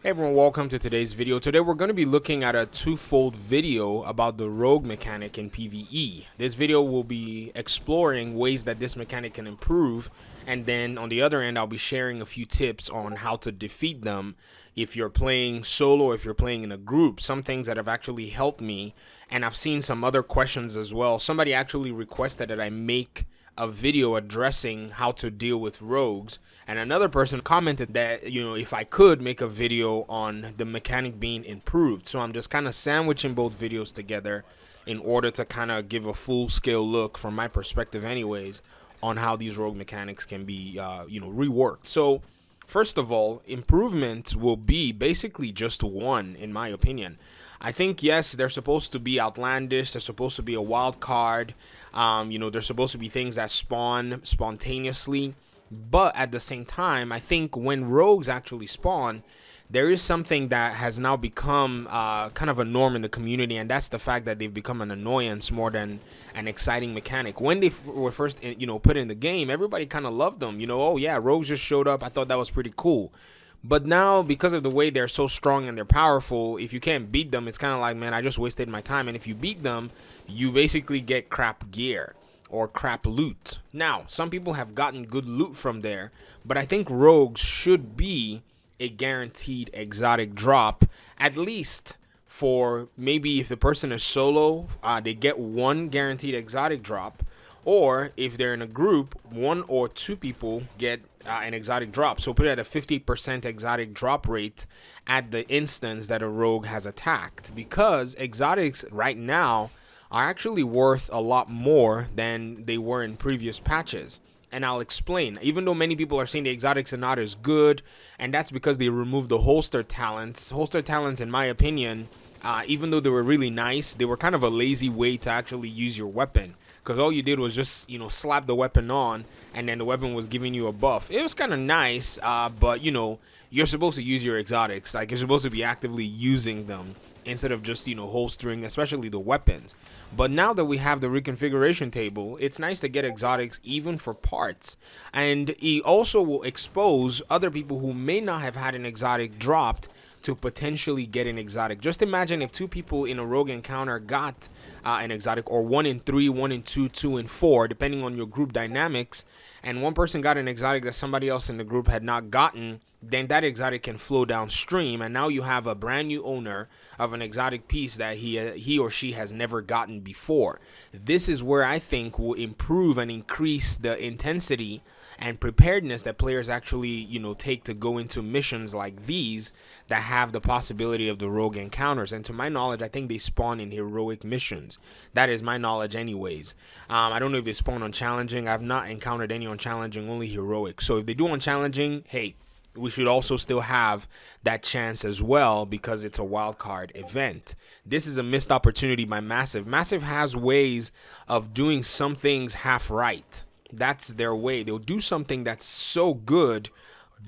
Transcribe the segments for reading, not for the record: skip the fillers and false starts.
Hey everyone, welcome to today's video. Today we're going to be looking at a twofold video about the rogue mechanic in PVE. This video will be exploring ways that this mechanic can improve, and then on the other end I'll be sharing a few tips on how to defeat them if you're playing solo or if you're playing in a group. Some things that have actually helped me, and I've seen some other questions as well. Somebody actually requested that I make a video addressing how to deal with rogues, and another person commented that, if I could make a video on the mechanic being improved. So I'm just kind of sandwiching both videos together in order to kind of give a full scale look from my perspective anyways on how these rogue mechanics can be reworked. So first of all, improvement will be basically just one, in my opinion. I think, yes, they're supposed to be outlandish. They're supposed to be a wild card. They're supposed to be things that spawn spontaneously. But at the same time, I think when rogues actually spawn, there is something that has now become kind of a norm in the community, and that's the fact that they've become an annoyance more than an exciting mechanic. When they were first, put in the game, everybody kind of loved them. Oh yeah, rogues just showed up. I thought that was pretty cool. But now, because of the way they're so strong and they're powerful, if you can't beat them, it's kind of like, man, I just wasted my time. And if you beat them, you basically get crap gear or crap loot. Now, some people have gotten good loot from there, but I think rogues should be a guaranteed exotic drop, at least for maybe if the person is solo, they get one guaranteed exotic drop, or if they're in a group, one or two people get an exotic drop. So put it at a 50% exotic drop rate at the instance that a rogue has attacked, because exotics right now are actually worth a lot more than they were in previous patches. And I'll explain. Even though many people are saying the exotics are not as good, and that's because they removed the holster talents. Holster talents, in my opinion, even though they were really nice, they were kind of a lazy way to actually use your weapon, because all you did was just slap the weapon on, and then the weapon was giving you a buff. It was kind of nice, but you're supposed to use your exotics. Like, you're supposed to be actively using them instead of just holstering, especially the weapons. But now that we have the reconfiguration table, it's nice to get exotics even for parts, and it also will expose other people who may not have had an exotic dropped to potentially get an exotic. Just imagine if two people in a rogue encounter got an exotic, or 1 in 3, 1 in 2, 2 in 4, depending on your group dynamics, and one person got an exotic that somebody else in the group had not gotten, then that exotic can flow downstream, and now you have a brand new owner of an exotic piece that he or she has never gotten before. This is where I think will improve and increase the intensity and preparedness that players actually take to go into missions like these that have the possibility of the rogue encounters. And to my knowledge, I think they spawn in heroic missions. That is my knowledge anyways. I don't know if they spawn on challenging. I've not encountered any on challenging, only heroic. So if they do on challenging, hey, we should also still have that chance as well, because it's a wildcard event. This is a missed opportunity by Massive. Massive has ways of doing some things half right. That's their way. They'll do something that's so good,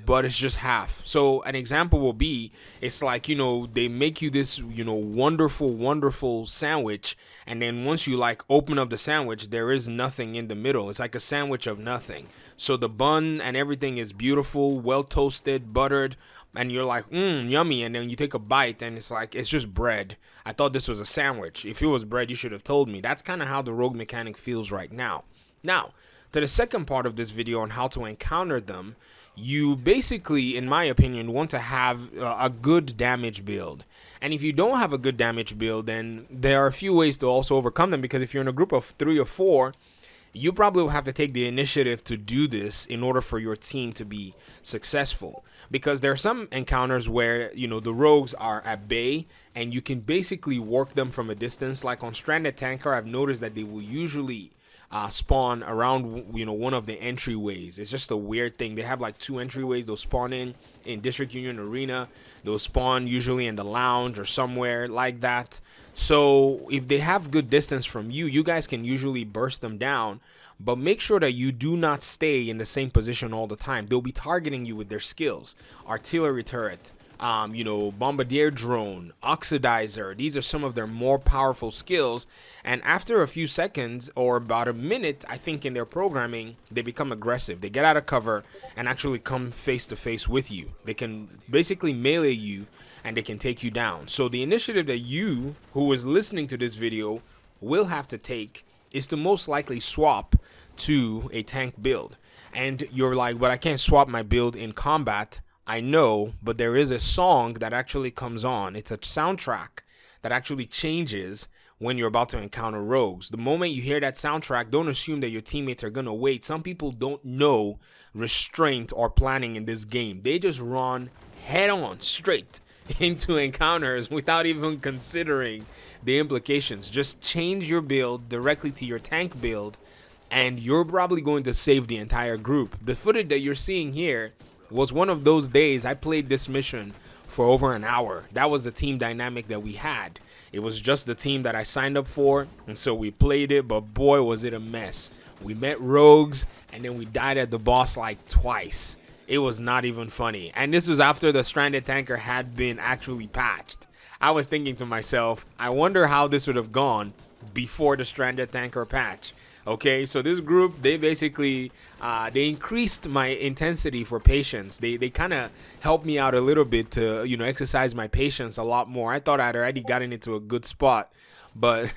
but it's just half. So an example will be, it's like, they make you this, wonderful sandwich, and then once you open up the sandwich, there is nothing in the middle. It's like a sandwich of nothing. So the bun and everything is beautiful, well toasted, buttered, and you're like, yummy, and then you take a bite and it's like, it's just bread. I thought this was a sandwich. If it was bread, you should have told me. That's kind of how the rogue mechanic feels right now. Now, to the second part of this video on how to encounter them, you basically, in my opinion, want to have a good damage build. And if you don't have a good damage build, then there are a few ways to also overcome them, because if you're in a group of 3 or 4, you probably will have to take the initiative to do this in order for your team to be successful. Because there are some encounters where, the rogues are at bay and you can basically work them from a distance. Like on Stranded Tanker, I've noticed that they will usually spawn around one of the entryways. It's just a weird thing. They have 2 entryways. They'll spawn in District Union Arena. They'll spawn usually in the lounge or somewhere like that. So if they have good distance from you, you guys can usually burst them down, but make sure that you do not stay in the same position all the time. They'll be targeting you with their skills. Artillery turret, bombardier drone, oxidizer. These are some of their more powerful skills. And after a few seconds or about a minute, I think in their programming, they become aggressive. They get out of cover and actually come face to face with you. They can basically melee you and they can take you down. So the initiative that you, who is listening to this video, will have to take is to most likely swap to a tank build. And you're like, but I can't swap my build in combat. I know, but there is a song that actually comes on. It's a soundtrack that actually changes when you're about to encounter rogues. The moment you hear that soundtrack, don't assume that your teammates are going to wait. Some people don't know restraint or planning in this game. They just run head on straight into encounters without even considering the implications. Just change your build directly to your tank build, and you're probably going to save the entire group. The footage that you're seeing here was one of those days I played this mission for over an hour. That was the team dynamic that we had. It was just the team that I signed up for, and so we played it, but boy was it a mess. We met rogues and then we died at the boss like twice. It was not even funny. And this was after the stranded tanker had been actually patched. I was thinking to myself, I wonder how this would have gone before the stranded tanker patch. Okay, so this group, they basically, they increased my intensity for patience. They kind of helped me out a little bit to, exercise my patience a lot more. I thought I'd already gotten into a good spot, but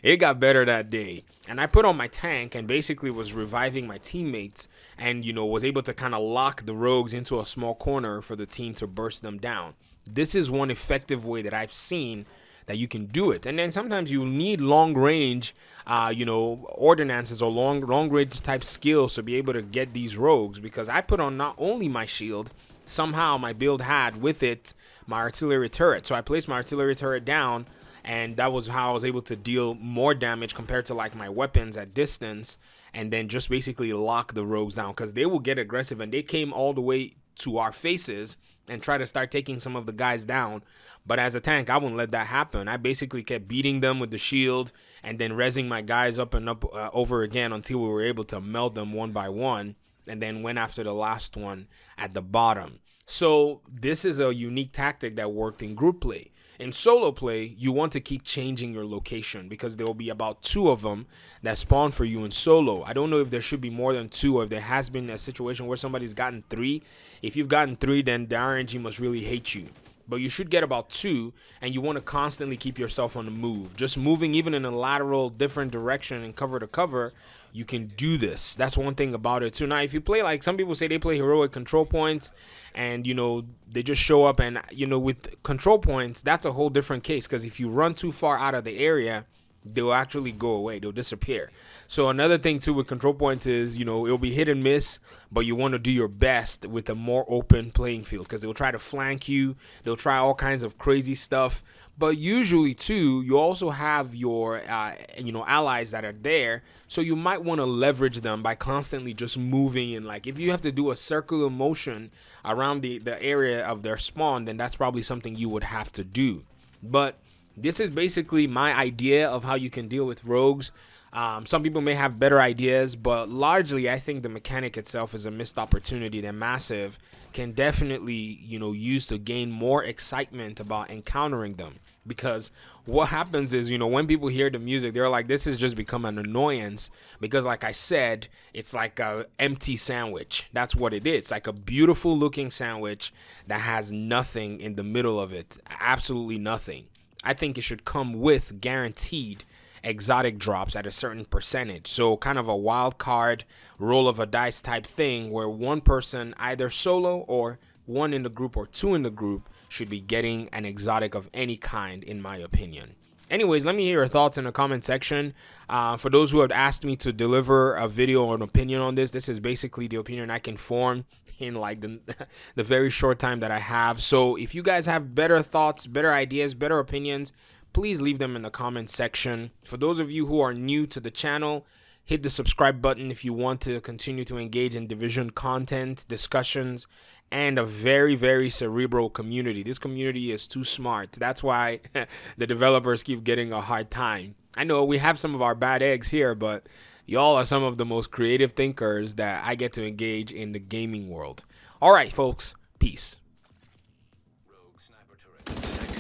it got better that day. And I put on my tank and basically was reviving my teammates and, was able to kind of lock the rogues into a small corner for the team to burst them down. This is one effective way that I've seen that you can do it. And then sometimes you need long range, ordinances or long range type skills to be able to get these rogues, because I put on not only my shield, somehow my build had with it my artillery turret. So I placed my artillery turret down, and that was how I was able to deal more damage compared to like my weapons at distance, and then just basically lock the rogues down, because they will get aggressive, and they came all the way to our faces and try to start taking some of the guys down. But as a tank, I wouldn't let that happen. I basically kept beating them with the shield and then rezzing my guys up and up over again until we were able to melt them one by one, and then went after the last one at the bottom. So this is a unique tactic that worked in group play. In solo play, you want to keep changing your location, because there will be about 2 of them that spawn for you in solo. I don't know if there should be more than 2, or if there has been a situation where somebody's gotten 3. If you've gotten 3, then the RNG must really hate you. But you should get about 2, and you want to constantly keep yourself on the move. Just moving even in a lateral different direction and cover to cover, you can do this. That's one thing about it too. Now, if you play, like some people say they play heroic control points, and they just show up, and with control points, that's a whole different case, because if you run too far out of the area, they'll actually go away. They'll disappear. So another thing too with control points is, it'll be hit and miss, but you want to do your best with a more open playing field, because they'll try to flank you. They'll try all kinds of crazy stuff. But usually too, you also have your, allies that are there. So you might want to leverage them by constantly just moving. And like, if you have to do a circular motion around the area of their spawn, then that's probably something you would have to do. But this is basically my idea of how you can deal with rogues. Some people may have better ideas, but largely I think the mechanic itself is a missed opportunity that Massive can definitely, use to gain more excitement about encountering them. Because what happens is, when people hear the music, they're like, this has just become an annoyance, because like I said, it's like a empty sandwich. That's what it is. It's like a beautiful looking sandwich that has nothing in the middle of it. Absolutely nothing. I think it should come with guaranteed exotic drops at a certain percentage. So kind of a wild card, roll of a dice type thing, where one person, either solo or one in the group or 2 in the group, should be getting an exotic of any kind, in my opinion. Anyways, let me hear your thoughts in the comment section. For those who have asked me to deliver a video or an opinion on this, this is basically the opinion I can form in like the very short time that I have. So if you guys have better thoughts, better ideas, better opinions, please leave them in the comment section. For those of you who are new to the channel, hit the subscribe button if you want to continue to engage in Division content, discussions, and a very, very cerebral community. This community is too smart. That's why the developers keep getting a hard time. I know we have some of our bad eggs here, but y'all are some of the most creative thinkers that I get to engage in the gaming world. All right, folks. Peace. sniper turret. Detected